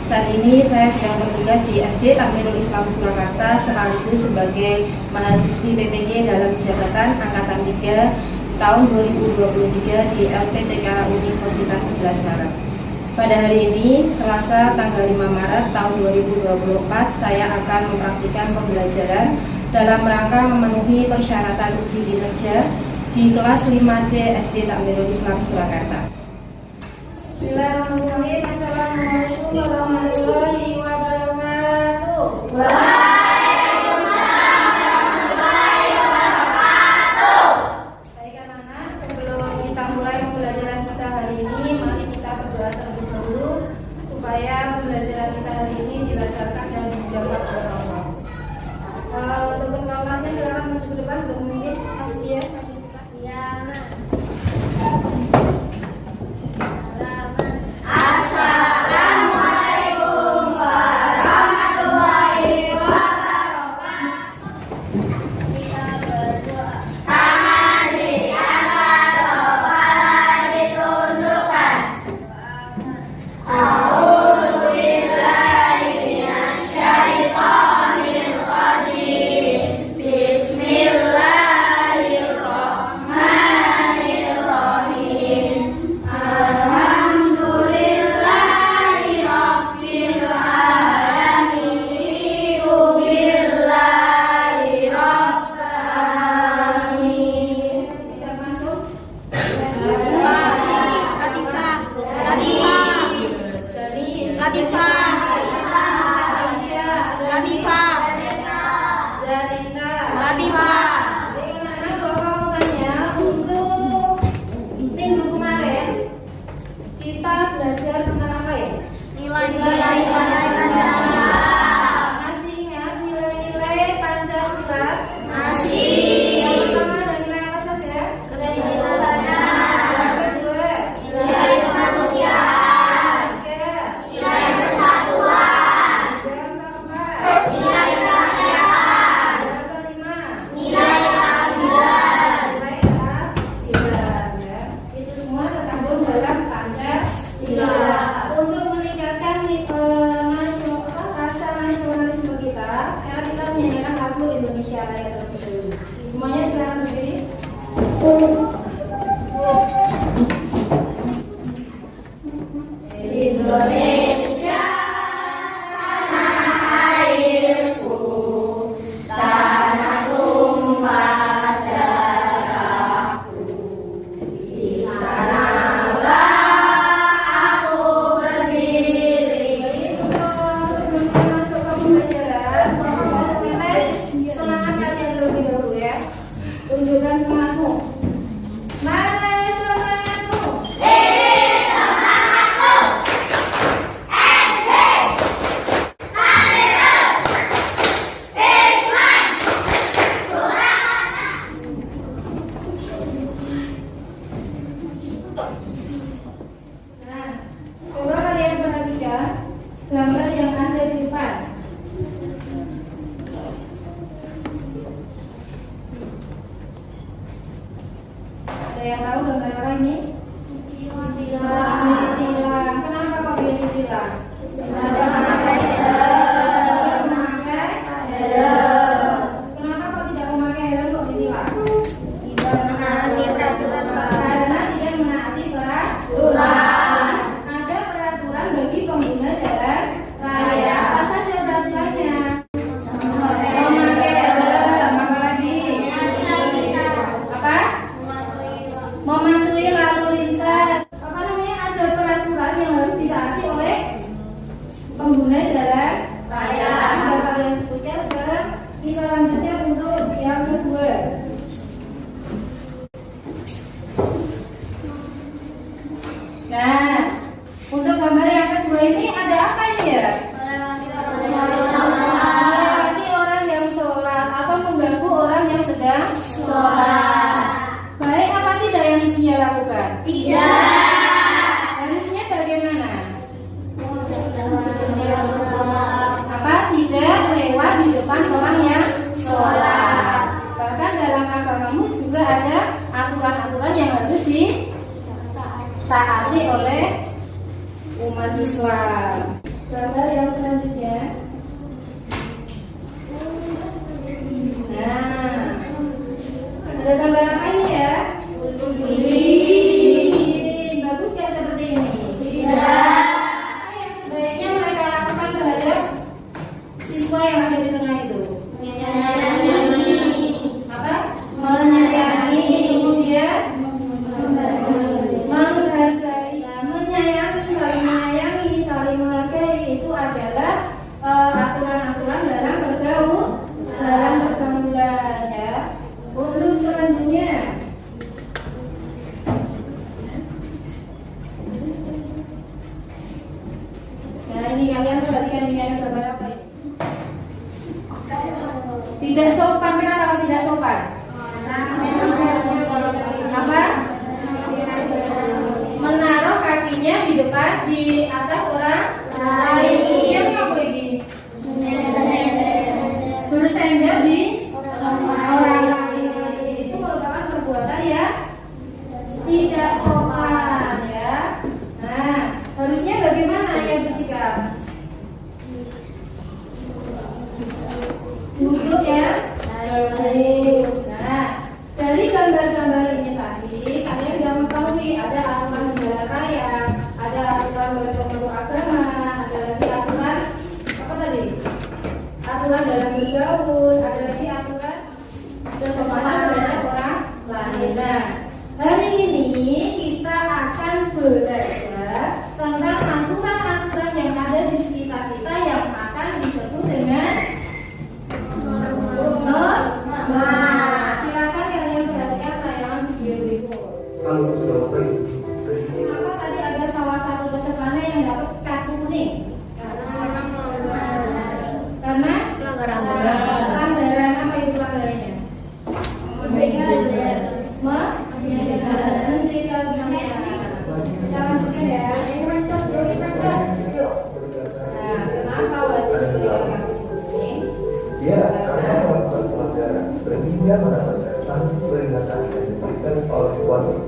Saat ini saya sedang bertugas di SD Takmirul Islam Surakarta sekaligus sebagai mahasiswi PPG dalam jabatan Angkatan 3 tahun 2023 di LPTK Universitas 11 Maret. Pada hari ini, Selasa tanggal 5 Maret tahun 2024, saya akan mempraktikkan pembelajaran dalam rangka memenuhi persyaratan uji kinerja di kelas 5C SD Takmirul Islam Surakarta. Bismillahirrahmanirrahim. Assalamualaikum warahmatullahi wabarakatuh. Waalaikumsalam warahmatullahi wabarakatuh. Baik anak-anak, sebelum kita mulai pembelajaran kita hari ini, mari kita berdoa terlebih dahulu supaya pembelajaran kita hari ini dilancarkan dan dijawab oleh Allah. Untuk ketua-kelasnya silakan maju ke depan untuk memimpin Asbia. Gambar yang ada di depan. Ada yang tahu gambar apa ini? Tilang. Kenapa kok dia ditilang? Kenapa kok tidak memakai helm kok ditilang? Tidak menaati peraturan. Karena tidak menaati peraturan. Ada peraturan bagi pengguna jalan raya. Apa saja peraturannya? Memakai helm, apa lagi? Apa? Mematuhi lalu lintas. Apa namanya? Ada peraturan yang harus ditaati oleh pengguna jalan raya. Sudah kalian sebutkan. Sekarang kita lanjutnya untuk yang kedua. Nah, untuk gambar yang kedua ini ada apa ini ya? Melewati orang yang sholat atau mengganggu orang yang sedang sholat. Baik apa tidak yang dia lakukan? Tidak. Harusnya bagaimana? Apa? Tidak lewat di depan orang yang sholat. Bahkan dalam agamamu juga ada aturan-aturan yang harus ditaati oleh umat Islam. Gambar yang selanjutnya. Nah, ada gambar apa ini ya? Bagus nggak seperti ini? Tidak. Apa yang sebaiknya mereka lakukan terhadap siswa yang ada di tengah itu? Apa? Menyayangi, kemudian menghargai. Nah, menyayangi, saling menghargai itu adalah aturan-aturan dalam pergaulan ya. Untuk selanjutnya, nah ini kalian perhatikan ini ada gambar apa ini? Tidak sopan. Kenapa tidak sopan? Apa? Menaruh kakinya di depan, di atas orang lain. Yang apa ini? Bersender di orang lain. Itu merupakan perbuatan ya tidak sopan ya. Nah, harusnya bagaimana yang bersikap? Duduk ya. Baik. Nah, dari gambar-gambar ini tadi kalian sudah mengetahui ada aturan negara raya, ada aturan beragama agama, ada lagi aturan apa tadi? Aturan dalam bergaul, ada lagi aturan kesopanan terhadap orang lain. Nah, hari ini kita akan belajar tentang aturan-aturan yang ada di sekitar kita yang akan disebut dengan norma. Silakan kalian perhatikan tayangan video berikut. Kenapa tadi ada salah satu pesertanya yang dapat kartu kuning? Karena pelanggaran apa itu pelanggarannya? Menjegal dunia. Kita lanjutkan ya. Nah, kenapa wasit diberikan kartu kuning? Ya, karena melakukan pelanggaran sehingga mendapatkan sanksi peringatan yang diberikan oleh wasit.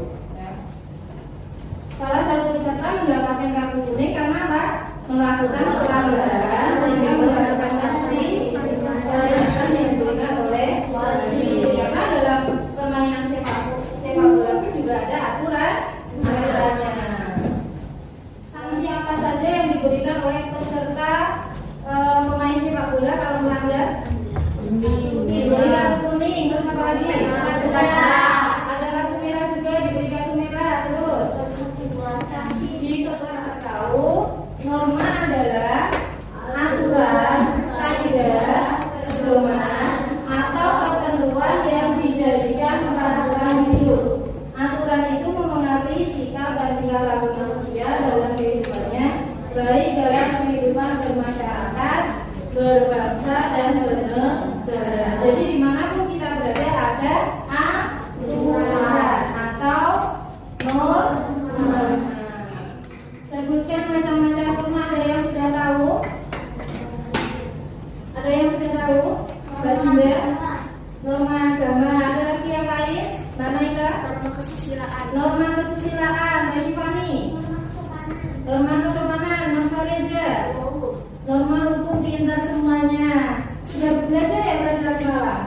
Salah satu peserta mendapatkan kartu kuning karena apa? Melakukan pelanggaran sehingga mendapatkan sanksi peringatan yang diberikan oleh wasit. Karena dalam permainan sepak bola itu juga ada aturannya. Sanksi apa saja yang diberikan oleh peserta pemain sepak bola kalau melanggar? Diberi kartu kuning, terus apa lagi? Ada kartu merah juga, diberi kartu merah. Terus kita tahu norma adalah aturan, kaidah, pedoman atau ketentuan yang dijadikan peraturan hidup. Aturan itu mempengaruhi sikap dan tingkah laku manusia dalam kehidupannya, baik dalam kehidupan bermasyarakat, berbangsa dan bernegara. Jadi dimanapun kita berada ada aturan atau norma. Sebutkan macam-macam norma. Ada yang sudah tahu? Ada yang sudah tahu? Mbak Jinda? Norma agama. Ada lagi yang lain? Mbak Naila? Norma kesusilaan. Norma kesusilaan. Mbak Syifani? Norma kesopanan. Mas Fareza? Norma hukum pintar semuanya. Sudah belajar ya berarti malam?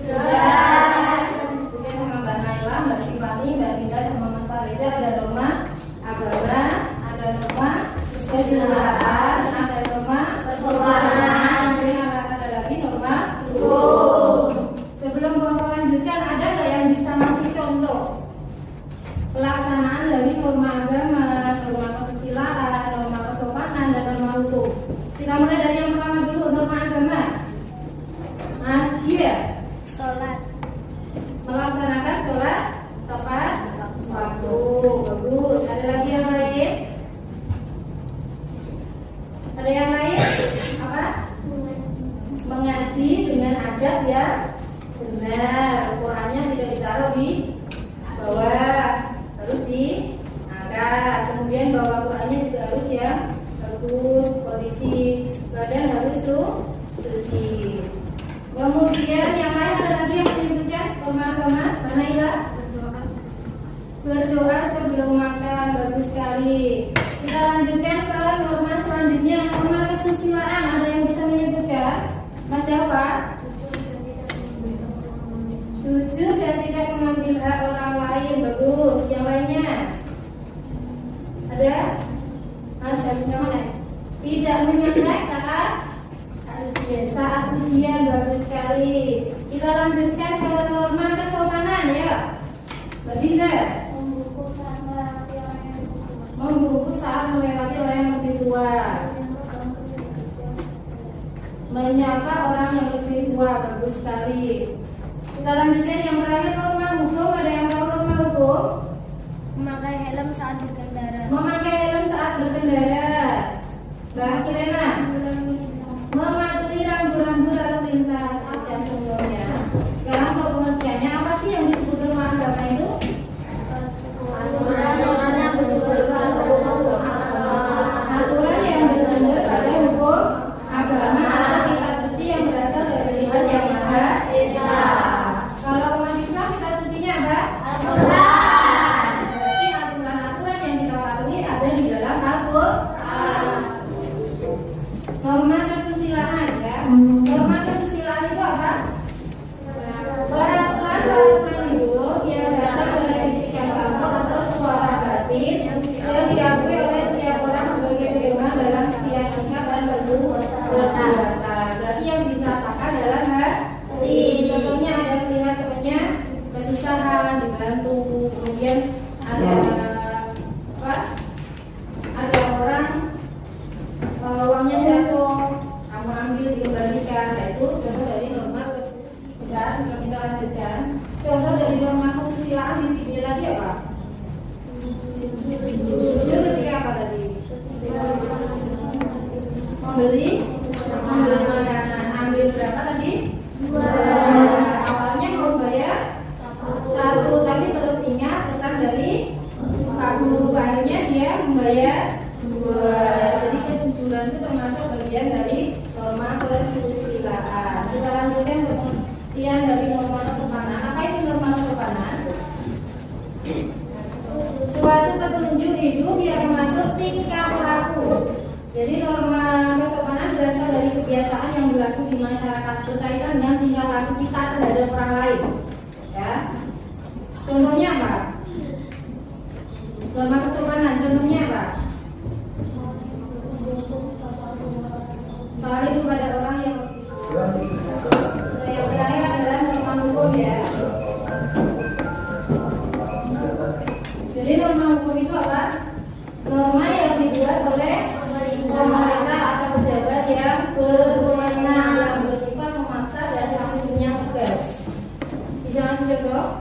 Sudah. Sebutkan sama Mbak Naila, Mbak Syifani, Mbak Dinda sama Mas Fareza. Ada norma agama, ada norma kesusilaan, ada norma kesopanan, ada lagi norma hukum. Sebelum Bapak lanjutkan, ada nggak yang bisa ngasih contoh pelaksanaan dari norma agama, norma kesusilaan, norma kesopanan, dan norma hukum? Kita mulai dari yang pertama dulu, norma agama. Mas Gia, Sholat. melaksanakan sholat tepat waktu. Bagus. Ada lagi yang lain? Ada yang lain? Apa? Mengaji dengan adab ya benar. Qurannya tidak ditaruh di bawah, harus diangkat. Kemudian bawa Qurannya juga harus ya bagus, kondisi badan harus suci. Kemudian yang lain ada lagi yang menyebutkan norma agama? Mana ya? Berdoa sebelum makan. Bagus sekali. Kita lanjutkan ke norma selanjutnya. Norma Ada? Mas menyontek. Tidak menyontek saat ujian. Bagus sekali. Kita lanjutkan ke norma kesopanan ya. Baginda. Membungkuk saat melewati orang yang lebih tua. Menyapa orang yang lebih tua. Bagus sekali. Kita lanjutkan yang terakhir norma hukum. Ada yang tahu norma hukum? Memakai helm saat berkendara. Memakai helm saat berkendara. Mbak Kirena. Mematuhi rambu-rambu lalu lintas dan contohnya. Sekarang untuk pengertiannya apa sih yang disebut norma agama itu? Aturan yang bersumber pada hukum agama atau kitab suci yang berasal dari Tuhan Yang Maha Esa. Kalau umat Islam kitab sucinya apa? Al-Quran. Berarti aturan-aturan yang kita patuhi ada di dalam Al-Quran. Norma kesusilaan ya. Norma kesusilaan itu apa? Peraturan hidup yang datang dari bisikan kelompok atau suara batin yang diakui oleh setiap orang sebagai firman dalam setiap sikap dan perbuatan. Berarti yang dirasakan dalam hati. Contohnya ada melihat temannya kesusahan dibantu, kemudian ada apa? Ada orang uangnya jatuh, kamu ambil dikembalikan. Nah, itu contoh dari norma kesusilaan yang kita lanjutkan. Contoh dari norma kesusilaan di video tadi apa? Jujur ketika apa tadi? Membeli makanan. Ambil berapa tadi? 2. Awalnya mau bayar 1, tapi terus ingat pesan dari Pak Guru. Akhirnya dia membayar 2. Jadi kejujuran itu termasuk bagian dari norma kesusilaan. Kita lanjutkan pengertian dari norma kesopanan. Apa itu norma kesopanan? Suatu petunjuk hidup yang mengatur tingkah laku. Jadi norma kesopanan berasal dari kebiasaan yang berlaku di masyarakat berkaitan dengan tingkah laku kita terhadap orang lain. Ya. Contohnya apa? Norma kesopanan. Contohnya apa? Saling kepada orang yang terakhir adalah norma hukum ya. Jadi norma hukum itu apa? Norma yang dibuat oleh pemerintah atau pejabat yang berwenang yang bersifat memaksa dan sanksinya tegas. Bisa langsung jawab?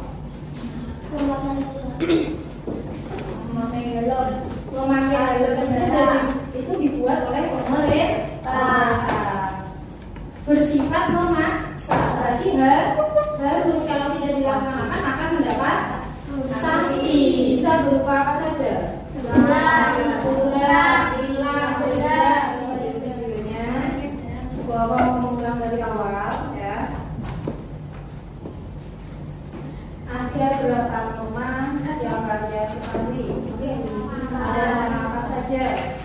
Memakai helm itu dibuat oleh pemerintah. Bersifat memaksa, berarti harus kalau tidak dilaksanakan akan mendapat sanksi. Bisa berupa apa saja? Hilang, videonya. Bawa mengulang dari awal ya. Ada berapa norma yang kalian ketahui? Ada apa saja?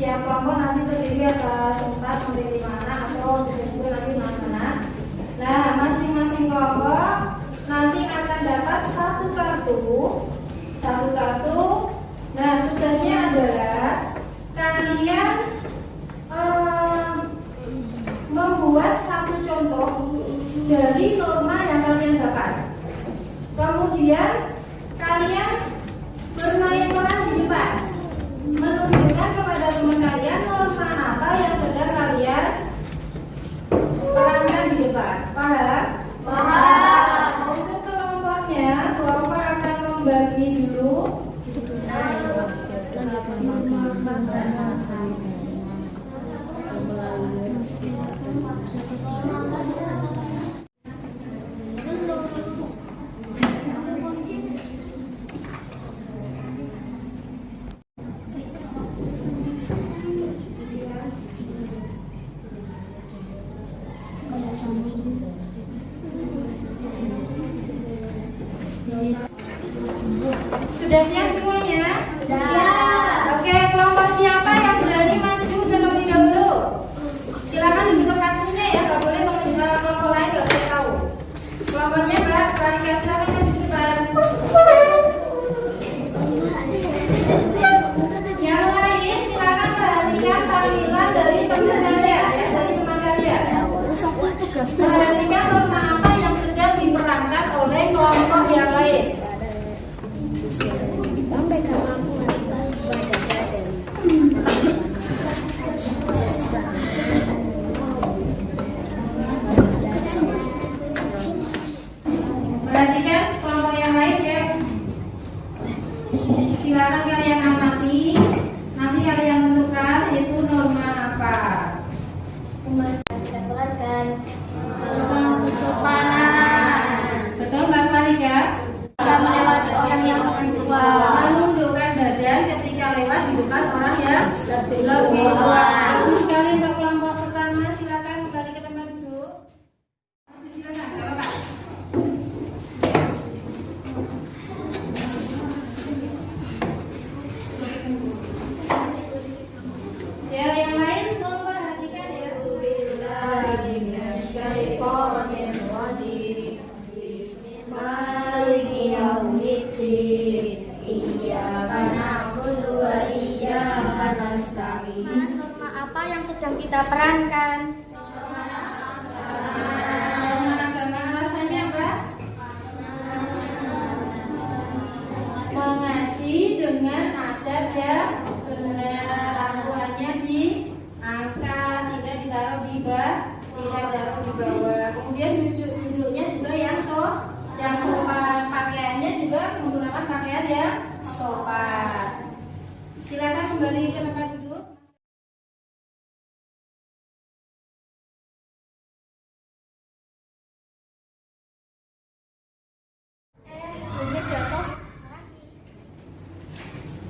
Setiap kelompok nanti terdiri atas 4 sampai 5 anak atau disebut nanti 6 anak. Nah, masing-masing kelompok nanti akan dapat satu kartu. Nah, tugasnya adalah kalian membuat satu contoh dari norma yang kalian dapat. Kemudian kalian bermain peran di depan, menunjukkan kepada teman kalian norma apa yang sedang kalian perankan di depan. Paham? Paham. Untuk kelompoknya, kelompok akan membagi dulu. Sudah siap semuanya? Sudah. Oke, kelompok siapa yang berani maju terlebih dahulu? Silakan dibuka kartunya ya, nggak boleh kelompok lain nggak boleh tahu. Kelompoknya Mbak Karika, silakan maju ke depan. Yang lain silakan perhatikan tampilan dari teman kalian ya, dari teman kalian. Perhatikan norma apa yang sedang diperankan oleh kelompok yang lain. Perhatikan kelompok yang lain ya. Silakan kalian amati. Nanti kalian tentukan itu norma apa. Betul Mbak Karika? Melewati orang yang lebih tua. Menundukkan badan ketika lewat di depan orang yang lebih tua. Bagus sekali untuk kelompok pertama. Silakan kembali ke tempat duduk. Silakan, nggak apa-apa. Ya, yang lain tolong perhatikan ya. Norma apa yang sedang kita perankan? Norma agama alasannya apa? Mengaji dengan adab ya benar, rangkulannya diangkat, tidak ditaruh di bawah, tidak ditaruh di bawah. Kemudian duduknya juga yang sopan, pakaiannya juga menggunakan pakaian yang sopan. Silakan kembali ke tempat duduk.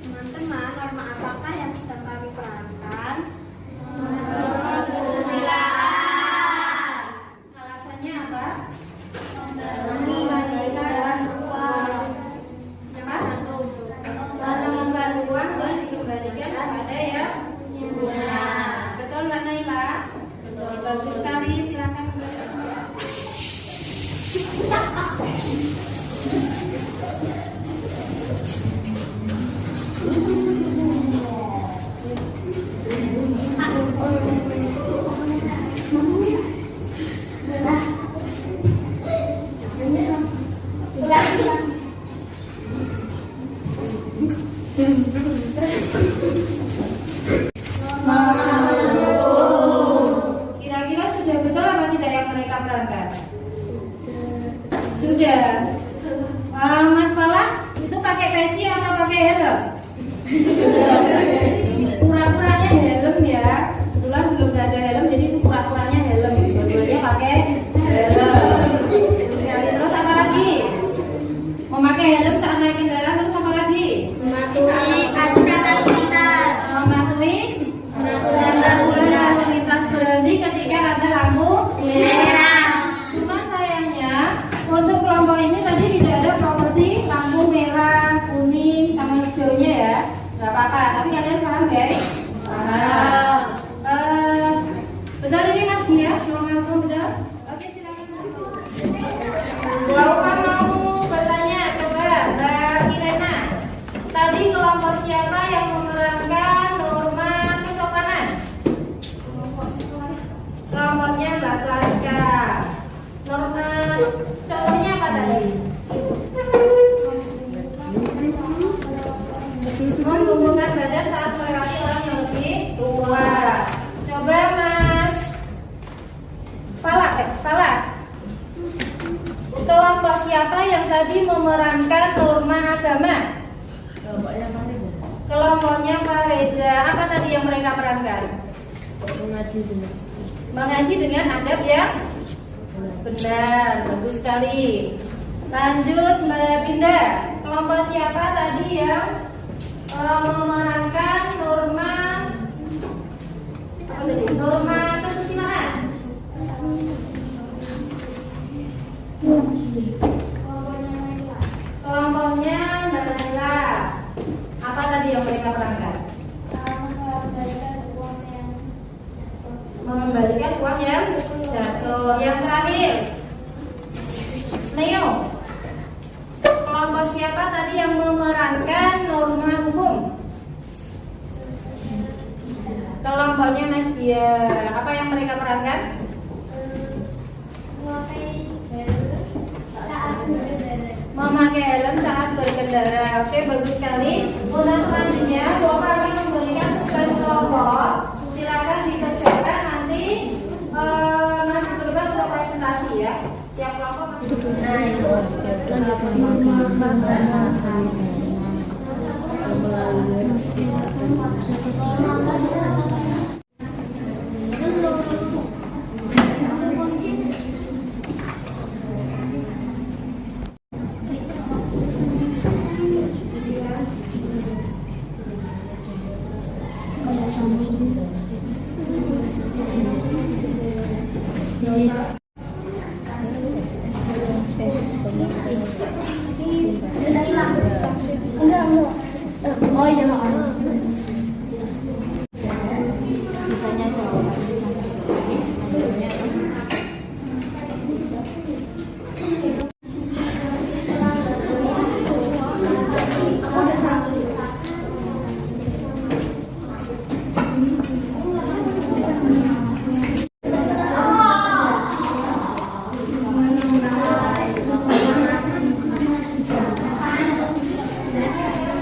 Teman-teman, norma apakah yang sedang kami perankan? Alasannya apa? Memberikan ruang. Apa? Menambah ruang dan dikembalikan kepada yang punya. Betul Mbak Naila? Betul. Bagus sekali. Silakan kembali. Kira-kira sudah betul apa tidak yang mereka perankan? Sudah. Mas Pala, itu pakai peci atau pakai helm? Pura-puranya helm ya. Kebetulan belum ada helm, jadi itu pura-puranya helm. Dua-duanya pakai helm. Terus apa lagi? Memakai helm saat naik kendaraan, terus apa lagi? Mematuhi aturan lalu lintas. Mematuhi aturan lalu lintas, berhenti ketika ada lampu Merah. Cuman sayangnya untuk kelompok ini tadi tidak ada properti lampu merah, kuning, sama hijaunya ya. Gak apa-apa, tapi kalian paham guys? Paham. Betul ini Mas Bia, norma hukum betul? Oke, silakan. Bapak mau bertanya, coba Mbak Ilena. Tadi kelompok siapa yang memerankan norma kesopanan? Kelompoknya Mbak Clarika. Norma cowoknya apa tadi? Membungkukkan badan saat melewati orang yang lebih tua. Coba Mas Fala. Kelompok siapa yang tadi memerankan norma agama? Kelompoknya Pak Reza. Apa tadi yang mereka perankan? Mengaji dengan adab ya? Benar, bagus sekali. Lanjut Mbak Binda. Kelompok siapa tadi yang memerankan norma apa tadi? Norma kesusilaan? Kelompoknya Mbak Naila. Apa tadi yang mereka perankan? Mengembalikan uang yang jatuh. Yang terakhir, Neo, kelompok siapa tadi yang memerankan norma hukum? Kelompoknya Mas Bia. Apa yang mereka perankan? Memakai helm saat berkendara. Oke, bagus sekali. Untuk selanjutnya, Bapak akan memberikan tugas kelompok. Silakan dikerjakan nanti. Mas Turban untuk presentasi ya. Tiap kelompok. Oh iya.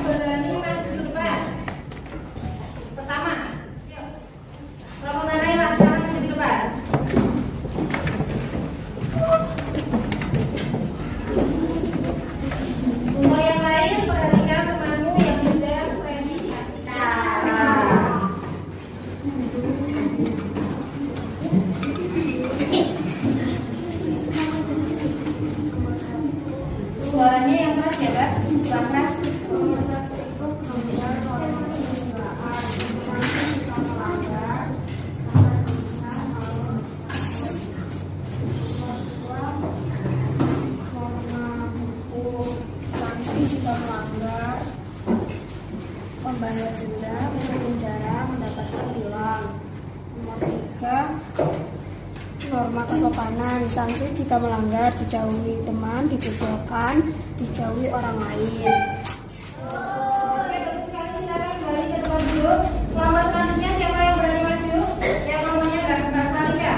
Berani Mas Turban. Pertama, yuk. Kelompok Naila sekarang maju ke depan. Untuk yang lain, perhatikan temanmu yang sudah ready bicara. Suaranya yang keras ya, Pak? Kurang keras. Membayar denda, masuk penjara, mendapatkan tilang. Nomor 3, norma kesopanan. Sanksi jika melanggar, dijauhi teman, dikucilkan, dijauhi orang lain. Oke, bagus sekali. Silakan kembali ke tempat duduk. Kelompok selanjutnya siapa yang berani maju? Yang nomornya Mbak Salika.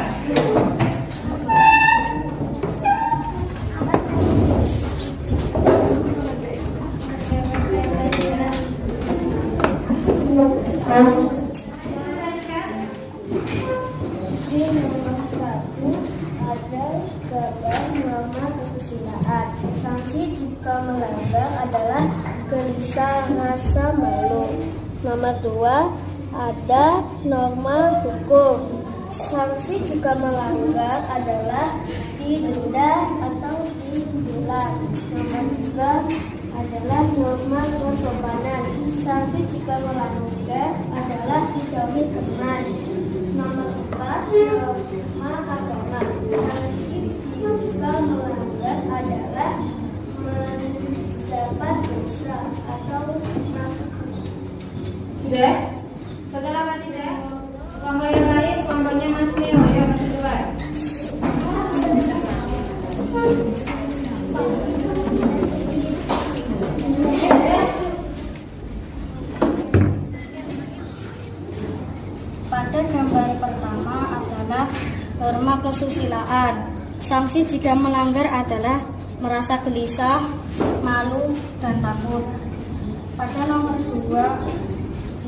Di nomor 1 ada gambar norma kesusilaan. Sanksi jika melanggar adalah gelisah, rasa malu. Nomor 2 ada norma hukum. Sanksi jika melanggar adalah didenda atau ditilang. Nomor 3 adalah norma kesopanan. Sanksi jika melanggar adalah dijauhi teman. Nomor 4 norma agama. Sanksi jika melanggar adalah mendapat dosa atau masuk. Sudah? Setelah apa tidak? Kelompok yang lain, kelompoknya Mas Neo ya, maju depan. Pada gambar pertama adalah norma kesusilaan. Sanksi jika melanggar adalah merasa gelisah, malu, dan takut. Pada nomor 2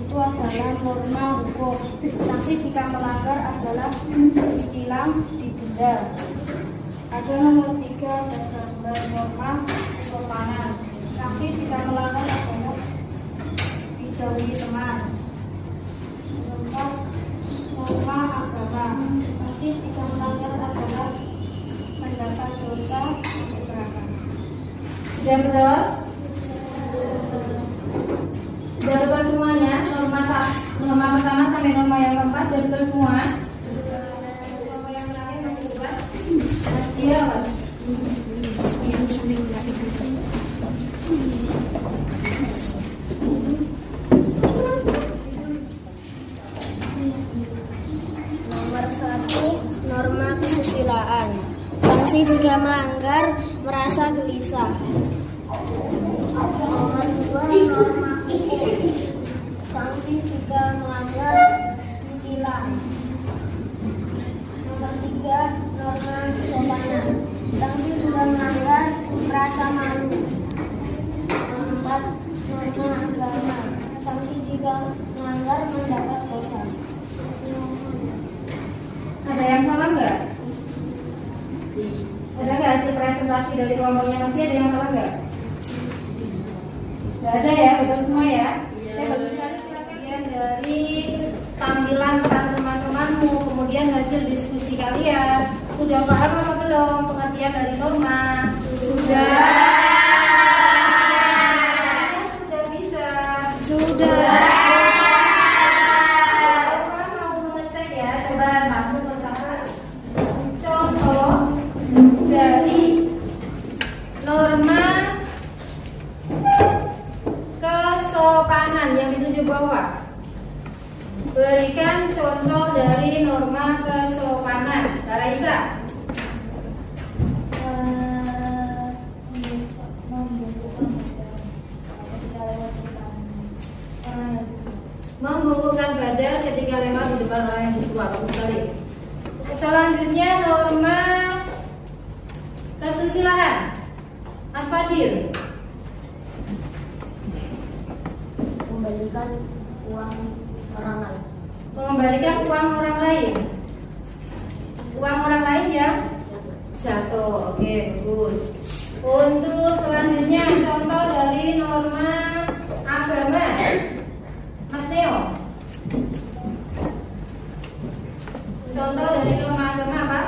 itu adalah norma hukum. Sanksi jika melanggar adalah ditilang, didenda. Ada nomor 3 ada gambar norma kesopanan. Sanksi jika melanggar adalah dijauhi teman. Nomor 4 norma agama. Sanksi jika melanggar adalah mendapat dosa masuk neraka. Sudah betul? Sudah betul semuanya? Norma pertama sampai norma yang keempat sudah betul semua? Norma yang terakhir masih depan? Iya, Mas. jika melanggar merasa gelisah. Nomor 2, norma hukum. Sanksi jika melanggar ditilang. Nomor 3, norma kesopanan. Sanksi jika melanggar merasa malu. Nomor 4, norma agama. Sanksi jika melanggar mendapat dosa. Ada yang salah nggak? Ada nggak hasil presentasi dari kelompoknya Mas? Ada yang salah nggak? Nggak ada ya, betul semua ya? Oke, bagus sekali. Silakan ya, dari tampilan peran teman-temanmu, kemudian hasil diskusi kalian. Sudah paham apa belum pengertian dari norma? Sudah. Sudah bisa. Sudah. Mau mengecek ya, coba satu persatu. Contoh dari norma kesopanan yang dituju bawah. Berikan contoh dari norma kesopanan. Kak Raisa. Membungkukkan badan ketika lewat di depan orang yang tua. Bagus sekali. Selanjutnya norma kesusilaan. Mas Fadil. Mengembalikan uang orang lain. Mengembalikan uang orang lain. Uang orang lain ya jatuh. Oke, bagus. Untuk selanjutnya contoh dari norma agama. Mas Neo. Contoh dari norma agama apa?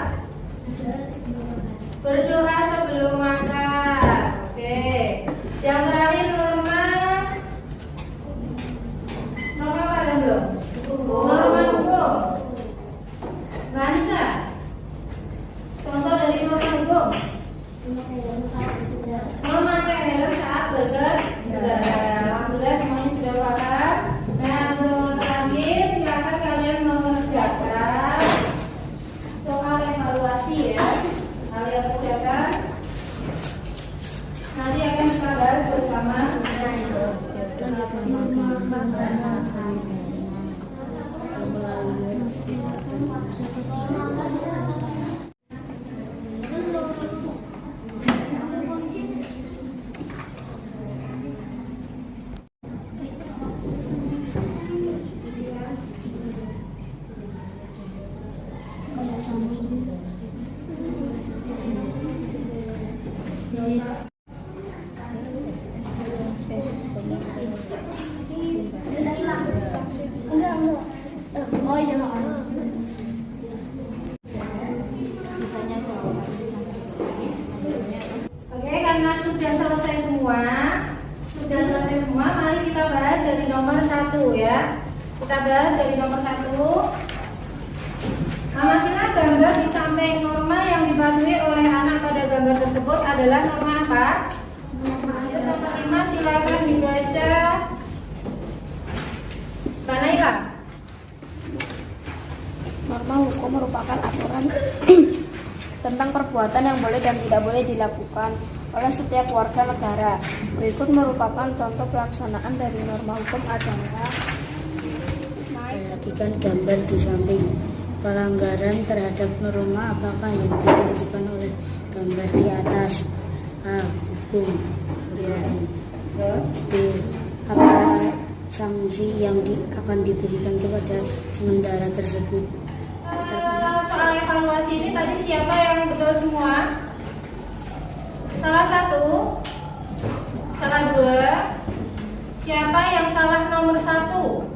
Berdoa sebelum makan. Oke. Yang terakhir norma apa ada belum? Norma hukum. Mbak Anissa. Contoh dari norma hukum. Memakai helm saat berkendara. Alhamdulillah semuanya sudah paham. Nah, untuk terakhir silakan kalian mengerjakan soal evaluasi ya. Kalian kerjakan. Nanti akan kita bahas bersama. Oh iya. Oke, karena sudah selesai semua, mari kita bahas dari nomor 1 ya. Kita bahas dari nomor 1. Amatilah gambar di samping norma yang dipatuhi oleh anak pada gambar tersebut adalah norma apa? Ayo, nomor 5 silakan dibaca. Mbak Naila. Norma hukum merupakan aturan tentang perbuatan yang boleh dan tidak boleh dilakukan oleh setiap warga negara. Berikut merupakan contoh pelaksanaan dari norma hukum adalah: perhatikan gambar di samping. Pelanggaran terhadap norma apakah yang dilakukan oleh gambar di atas? A. Hukum. B. Apa sanksi yang akan diberikan kepada pengendara tersebut? Soal evaluasi ini tadi siapa yang betul semua? Salah 1, salah 2. Siapa yang salah nomor 1?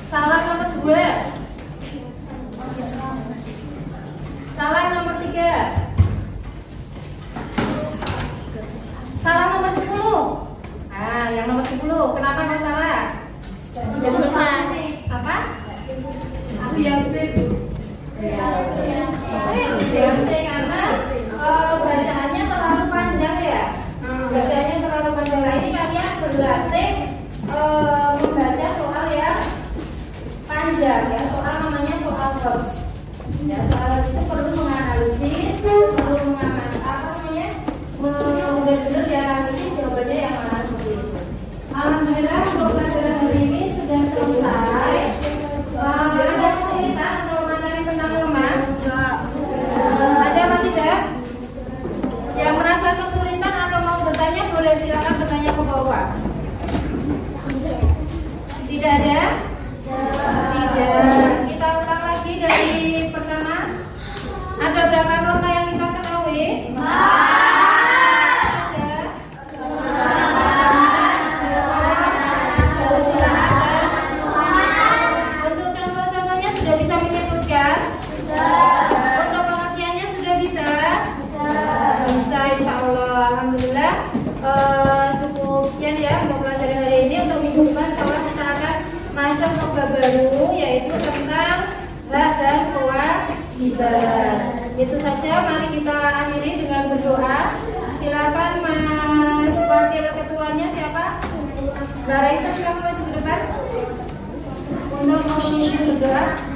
Salah nomor 2. Salah nomor 3. Salah nomor 10. Ah, yang nomor 10. Kenapa kau salah? Apa? Yang C. Yang C karena bacaannya terlalu panjang ya. Bacaannya terlalu panjang. Nah, ini kalian berlatih membaca soal yang panjang ya. Soal namanya soal box. Ya, soal itu perlu menganalisis Alhamdulillah untuk pelajaran hari ini sudah selesai. Ada kesulitan untuk memahami tentang norma? Ada apa tidak? Yang merasa kesulitan atau mau bertanya boleh silakan bertanya ke bawah. Tidak ada? Tidak. Kita ulang lagi dari pertama. Ada berapa norma yang kita ketahui? Untuk contoh-contohnya sudah bisa menyebutkan? Untuk pengertiannya sudah bisa? Bisa, insya Allah. Alhamdulillah. Cukup sekian ya untuk pelajaran hari ini. Untuk minggu depan insya Allah kita akan masuk ke bab baru, yaitu tentang hak dan kewajiban. Itu saja, mari kita akhiri dengan berdoa. Silakan Mas Wakil Ketuanya siapa? Mbak Raisa, silakan maju ke depan untuk memimpin berdoa.